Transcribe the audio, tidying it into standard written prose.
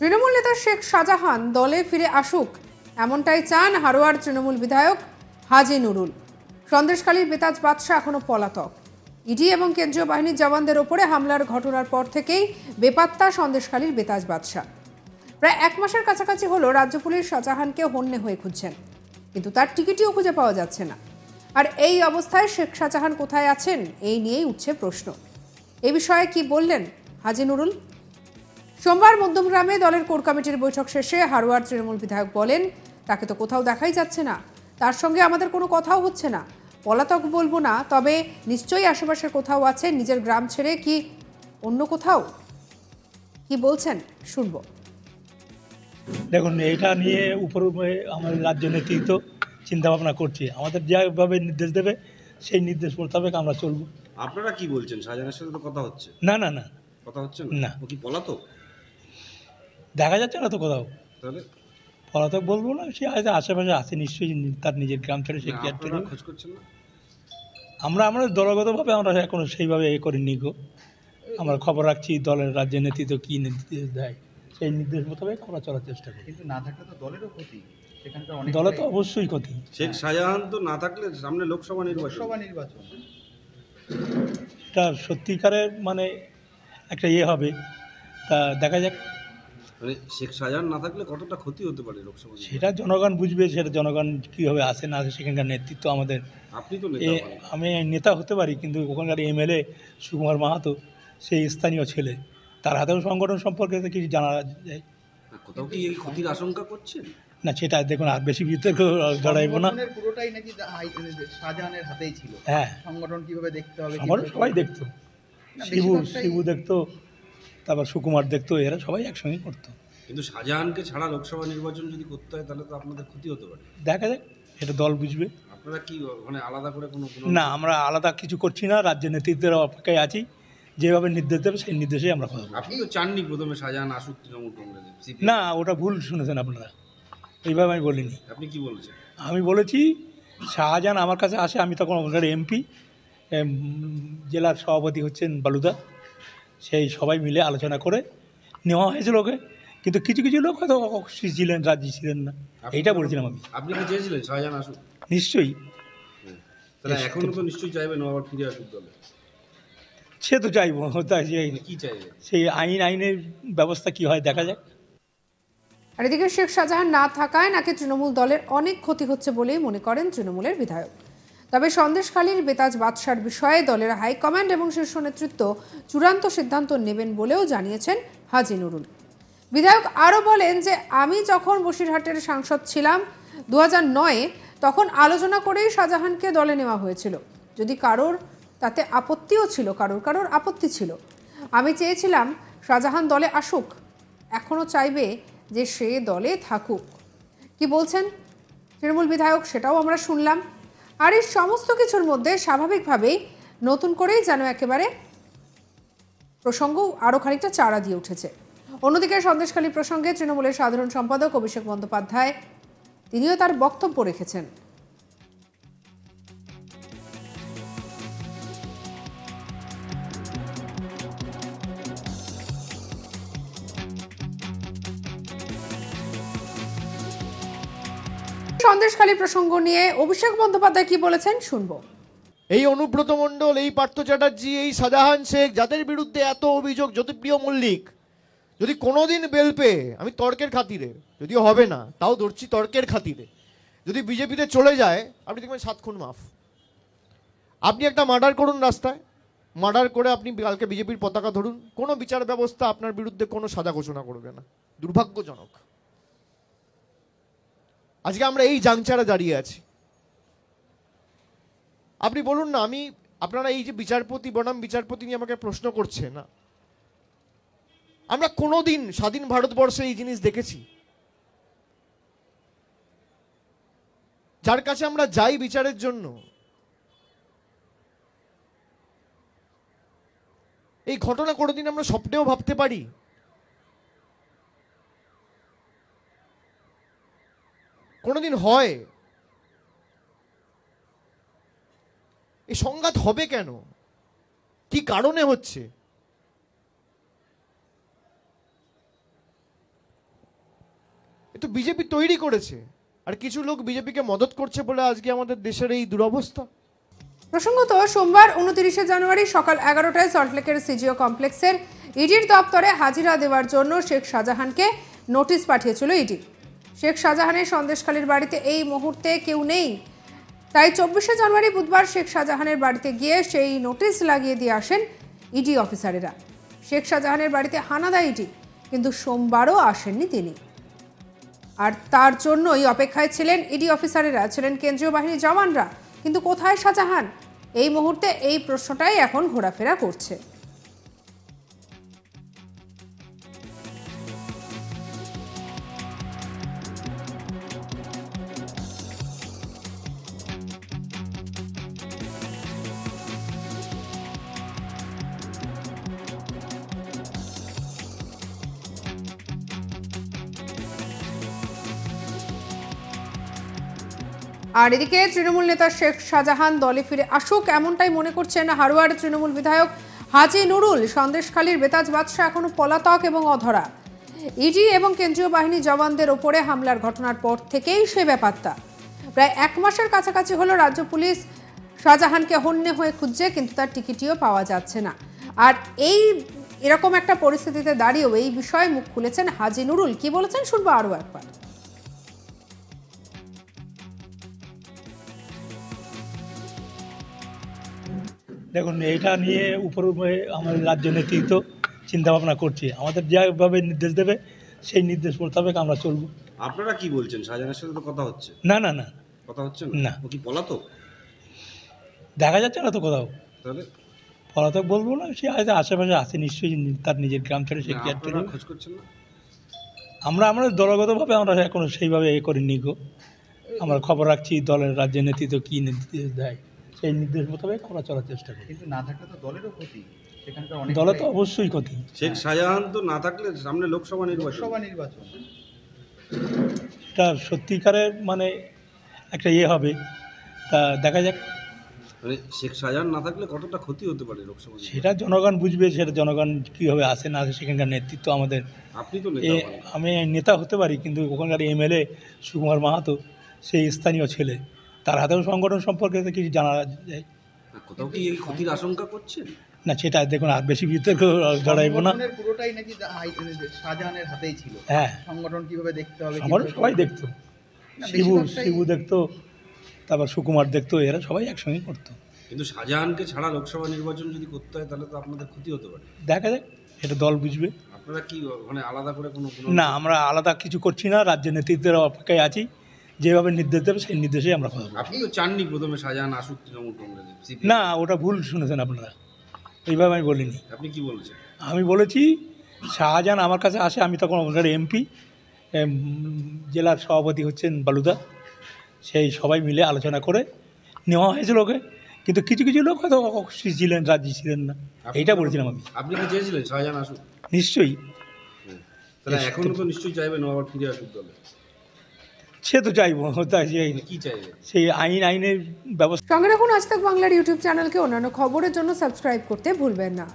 তৃণমূল নেতা শেখ শাহজাহান দলে ফিরে আসুক, এমনটাই চান হারোয়ার তৃণমূল বিধায়ক হাজি নুরুল। সন্দেশখালীর বেতাজ বাদশা এখনো পলাতক। ইডি এবং কেন্দ্রীয় বাহিনীর জওয়ানদের ওপরে হামলার ঘটনার পর থেকেই বেপাত্তা সন্দেশখালীর বেতাজ বাদশা। প্রায় 1 মাসের কাছাকাছি হলো রাজ্য পুলিশ শাহজাহানকে হন্যে হয়ে খুঁজছেন, কিন্তু তার টিকিটও খুঁজে পাওয়া যাচ্ছে না। আর এই অবস্থায় শেখ শাহজাহান কোথায় আছেন, এই নিয়েই উঠছে প্রশ্ন। এই বিষয়ে কি বললেন হাজি নুরুল? সোমবার মধ্যমগ্রামে দলের কোর কমিটির বৈঠক শেষে হারোয়ার তৃণমূল বিধায়ক বলেন, তাকে তো কোথাও দেখাই যাচ্ছে না, তার সঙ্গে আমাদের কোনো কথাও হচ্ছে না। পলাতক বলবো না, তবে নিশ্চয়ই আশেপাশে কোথাও আছে, নিজের গ্রাম ছেড়ে কি অন্য কোথাও। কি বলছেন শুনবো। দেখুন, এটা নিয়ে উপর আমাদের রাজ্য নেতৃত্ব চিন্তা ভাবনা করছে, আমাদের যেভাবে নির্দেশ দেবে সেই নির্দেশ মোতাবেক আমরা চলবো। আপনারা কি বলছেন? শাহজাহানের সাথে তো কথা হচ্ছে? না না না, কথা হচ্ছে না। ও কি পলাতক? দেখা যাচ্ছে না তো কোথাও। তাহলে পলাতক বলবো না, সে হয়তো আশেপাশে আছে, নিশ্চয়ই তার নিজের গ্রাম ছেড়ে সে কি আপনারা খোঁজ করছেন না? আমরা দলগতভাবে আমরা এখনো সেইভাবে করিনি গো। আমরা খবর রাখছি দলের রাজ্য নেতৃত্ব কি নির্দেশ দেয় সেই নির্দেশ মোতাবেক আমরা চলার চেষ্টা করি। কিন্তু না থাকলে তো দলেরও ক্ষতি, সেখানকার অনেক দলে তো অবশ্যই ক্ষতি। শেখ শাহজাহান তো না থাকলে সামনে লোকসভা নির্বাচন। এটা সত্যিকারের মানে একটা হবে, তা দেখা যাক। মানে শেখ শাহজাহান না থাকলে কতটা ক্ষতি হতে পারে লোকসভা? সেটা জনগণ বুঝবে, সেটা জনগণ কীভাবে আসে না আসে, সেখানকার নেতৃত্ব আমাদের। আপনি তো নেতা। আমি নেতা হতে পারি, কিন্তু ওখানকার এমএলএ সুকুমার মাহাতো সেই স্থানীয় ছেলে, তার হাতেও সংগঠন সম্পর্কে কিছু জানা যায়। কোথাও কি এই ক্ষতির আশঙ্কা করছেন? না, সেটা দেখুন, আর বেশি বিতর্ক জড়াইব না। পুরোটাই নাকি শাহজাহানের হাতেই ছিল। হ্যাঁ, সংগঠন কিভাবে দেখতে হবে, সবাই দেখতো, শিবু দেখতো, তারপর সুকুমার দেখতো, এরা সবাই একসঙ্গে করতো। কিন্তু শাহজাহানকে ছাড়া লোকসভা নির্বাচন যদি করতে হয় তাহলে তো আপনাদের ক্ষতি হতে পারে। দেখা যাক, এটা দল বুঝবে। আপনারা কি মানে আলাদা করে কোনো? না, আমরা আলাদা কিছু করছি না, রাজ্য নেতৃত্বের অপেক্ষায় আছি, যেভাবে নির্দেশ দেবে সেই নির্দেশেই আমরা করব। আপনি তো চাননি প্রথমে শাহজাহান আসুক তৃণমূল কংগ্রেসে? না, ওটা ভুল শুনেছেন আপনারা, এইভাবে আমি বলিনি। আপনি কি বলছেন? আমি বলেছি শাহজাহান আমার কাছে আসে, আমি তখন ওখানকার এমপি, জেলার সভাপতি হচ্ছেন বালুদা, সেই সবাই মিলে আলোচনা করে নেওয়া হয়েছিল ওকে, কিন্তু কিছু কিছু লোক হয়তো খুশি ছিলেন, রাজি ছিলেন না, এইটা বলছিলাম আমি। আপনি কি চেয়েছিলেন শাহজাহান আসুক? নিশ্চয়ই। তাহলে এখনো তো নিশ্চয়ই চাইবেন আবার ফিরে আসুক দলে। সে তো চাইবো, তাই কি চাইবে? সেই আইনের ব্যবস্থা কি হয় দেখা যাক। আর এদিকে শেখ শাহজাহান না থাকায় নাকি তৃণমূল দলের অনেক ক্ষতি হচ্ছে বলেই মনে করেন তৃণমূলের বিধায়ক। তবে সন্দেশখালীর বেতাজ বাদশার বিষয়ে দলের হাইকমান্ড এবং শীর্ষ নেতৃত্ব চূড়ান্ত সিদ্ধান্ত নেবেন বলেও জানিয়েছেন হাজি নুরুল। বিধায়ক আরও বলেন যে, আমি যখন বসিরহাটের সাংসদ ছিলাম 2009-এ, তখন আলোচনা করেই শাহজাহানকে দলে নেওয়া হয়েছিল। যদি কারোর তাতে আপত্তিও ছিল, কারোর আপত্তি ছিল, আমি চেয়েছিলাম শাহজাহান দলে আসুক, এখনও চাইবে যে সে দলে থাকুক। কি বলছেন তৃণমূল বিধায়ক সেটাও আমরা শুনলাম। আর এই সমস্ত কিছুর মধ্যে স্বাভাবিকভাবেই নতুন করেই যেন একেবারে প্রসঙ্গ আরও খানিকটা চাড়া দিয়ে উঠেছে। অন্যদিকে সন্দেশখালী প্রসঙ্গে তৃণমূলের সাধারণ সম্পাদক অভিষেক বন্দ্যোপাধ্যায় তিনিও তার বক্তব্য রেখেছেন। সন্দেশখালী প্রসঙ্গ নিয়ে অভিষেক বন্দ্যোপাধ্যায় কি বলেছেন শুনবো। এই অনুব্রত মণ্ডল, এই পার্থ চ্যাটার্জি, এই শাহজাহান শেখ, যাদের বিরুদ্ধে এত অভিযোগ, জ্যোতিপ্রিয় মল্লিক, যদি কোনোদিন বেল পেয়ে, আমি তর্কের খাতিরে, যদিও হবে না তাও ধরছি তর্কের খাতিরে, যদি বিজেপিতে চলে যায়, আপনি দেখবেন 7 খুন মাফ। আপনি একটা মার্ডার করুন রাস্তায়, মার্ডার করে আপনি কালকে বিজেপির পতাকা ধরুন, কোনো বিচার ব্যবস্থা আপনার বিরুদ্ধে কোনো সাজা ঘোষণা করবে না। দুর্ভাগ্যজনক। আজকে আমরা এই জাংচারে দাঁড়িয়ে আছি। আপনি বলুন না, আপনারা এই যে বিচারপতি বনাম বিচারপতি নিয়ে আমাকে প্রশ্ন করছে না, আমরা কোনোদিন স্বাধীন ভারতবর্ষে এই জিনিস দেখেছি? যার কাছে আমরা যাই বিচারের জন্য, এই ঘটনা কোনোদিন আমরা স্বপ্নেও ভাবতে পারি? কোনোদিন হয়? এই সংঘাত হবে কেন? কি কারণে হচ্ছে? এ তো বিজেপি তৈরি করেছে, আর কিছু লোক বিজেপিকে মদত করছে বলে আজকে আমাদের দেশের এই দুরবস্থা। প্রসঙ্গত সোমবার 29শে জানুয়ারি সকাল 11টায় সল্টলেকের সিজিও কমপ্লেক্সের ইডির দপ্তরে হাজিরা দেওয়ার জন্য শেখ শাহজাহানকে নোটিশ পাঠিয়েছিল ইডি। শেখ শাহজাহানের সন্দেশখালীর বাড়িতে এই মুহূর্তে কেউ নেই, তাই 24শে জানুয়ারি বুধবার শেখ শাহজাহানের বাড়িতে গিয়ে সেই নোটিশ লাগিয়ে দিয়ে আসেন ইডি অফিসারেরা। শেখ শাহজাহানের বাড়িতে হানা দেয় ইডি, কিন্তু সোমবারও আসেননি তিনি। আর তার জন্যই অপেক্ষায় ছিলেন ইডি অফিসারেরা, ছিলেন কেন্দ্রীয় বাহিনীর জওয়ানরা। কিন্তু কোথায় শাহজাহান? এই মুহূর্তে এই প্রশ্নটাই এখন ঘোরাফেরা করছে। আর এদিকে তৃণমূল নেতা শেখ শাহজাহান দলে ফিরে আসুক এমনটাই মনে করছেন হারোয়ার তৃণমূল বিধায়ক হাজি নুরুল। সন্দেশখালীর বেতাজ বাদশা এখনো পলাতক এবং অধরা। ইডি এবং কেন্দ্রীয় বাহিনী জওয়ানদের ওপরে হামলার ঘটনার পর থেকেই সে বেপাত্তা। প্রায় 1 মাসের কাছাকাছি হলো রাজ্য পুলিশ শাহজাহানকে হন্যে হয়ে খুঁজছে, কিন্তু তার টিকিটিও পাওয়া যাচ্ছে না। আর এরকম একটা পরিস্থিতিতে দাঁড়িয়েও এই বিষয়ে মুখ খুলেছেন হাজি নুরুল। কি বলেছেন শুনবো আরও একবার। দেখুন, এইটা নিয়ে উপর আমাদের রাজ্য নেতৃত্ব চিন্তাভাবনা করছে। আমাদের যেভাবে নির্দেশ দেবে সেই নির্দেশ মোতাবেক আমরা চলবো। আপনারা কি বলছেন? শাহজাহানের সাথে তো কথা হচ্ছে। না না না, কথা হচ্ছে না। ও কি পলাতক? দেখা যাচ্ছে না তো কোথাও। তাহলে পলাতক বলবো না, সে হয়তো আশেপাশে আছে নিশ্চয়ই, তার নিজের গ্রাম ছেড়ে সে কি আর আপনারা খোঁজ করছেন না? আমরা দলগতভাবে আমরা এখনো সেইভাবে করিনি গো। আমরা খবর রাখছি দলের রাজ্য নেতৃত্ব কী নির্দেশ দেয় সেই নির্দেশ মোতাবেক আমরা চলার চেষ্টা করি। কিন্তু না থাকলে তো দলেরও ক্ষতি, সেখানকার অনেক দলে তো অবশ্যই ক্ষতি। শেখ শাহজাহান তো না থাকলে সামনে লোকসভা নির্বাচন। এটা সত্যিকারের মানে একটা হবে, তা দেখা যাক। মানে শেখ শাহজাহান না থাকলে কতটা ক্ষতি হতে পারে লোকসভা? সেটা জনগণ বুঝবে, সেটা জনগণ কীভাবে আসে না আসে। সেখানকার নেতৃত্ব আমাদের, আপনি তো নেতা। আমি নেতা হতে পারি, কিন্তু ওখানকার এমএলএ সুকুমার মাহাতো সেই স্থানীয় ছেলে, তার হাতেও সংগঠন সম্পর্কে তো কিছু জানা যায়। কোথাও কি এই ক্ষতির আশঙ্কা করছেন? না, সেটা দেখুন আর বেশি বিতর্ক জড়াইব না। পুরোটাই নাকি শাহজাহানের হাতেই ছিল। হ্যাঁ, সংগঠন কিভাবে দেখতে হবে, সবাই দেখতো। শিবু দেখতো, তারপর সুকুমার দেখতো, এরা সবাই একসঙ্গে করতো। কিন্তু শাহজাহানকে ছাড়া লোকসভা নির্বাচন যদি করতে হয় তাহলে তো আপনাদের ক্ষতি হতে পারে। দেখা যাক, এটা দল বুঝবে। আপনারা কি মানে আলাদা করে কোনো? না, আমরা আলাদা কিছু করছি না, রাজ্য নেতৃত্বের অপেক্ষায় আছি। যেভাবে নির্দেশ দেবে সেই নির্দেশেই আমরা করবো। আপনি তো চাননি প্রথমে শাহজাহান আসুক তৃণমূল কংগ্রেসে? না, ওটা ভুল শুনেছেন আপনারা, এইভাবে আমি বলিনি। আপনি কি বলেছেন? আমি বলেছি শাহজাহান আমার কাছে আসে, আমি তখন ওখানকার এমপি, জেলার সভাপতি হচ্ছেন বালুদা, সেই সবাই মিলে আলোচনা করে নেওয়া হয়েছিল ওকে। কিন্তু কিছু কিছু লোক হয়তো খুশি ছিলেন, রাজি ছিলেন না, এইটা বলেছিলাম আমি। আপনি কি চেয়েছিলেন শাহজাহান আসুক? নিশ্চয়ই। তাহলে এখনো তো নিশ্চয়ই চাইবেন আবার ফিরে আসুক দলে। সে তো চাইবো, তাই কি চাইবেন? সেই আইনের ব্যবস্থা। সঙ্গে রাখুন আজ তাক বাংলার ইউটিউব চ্যানেলকে। অন্যান্য খবরের জন্য সাবস্ক্রাইব করতে ভুলবেন না।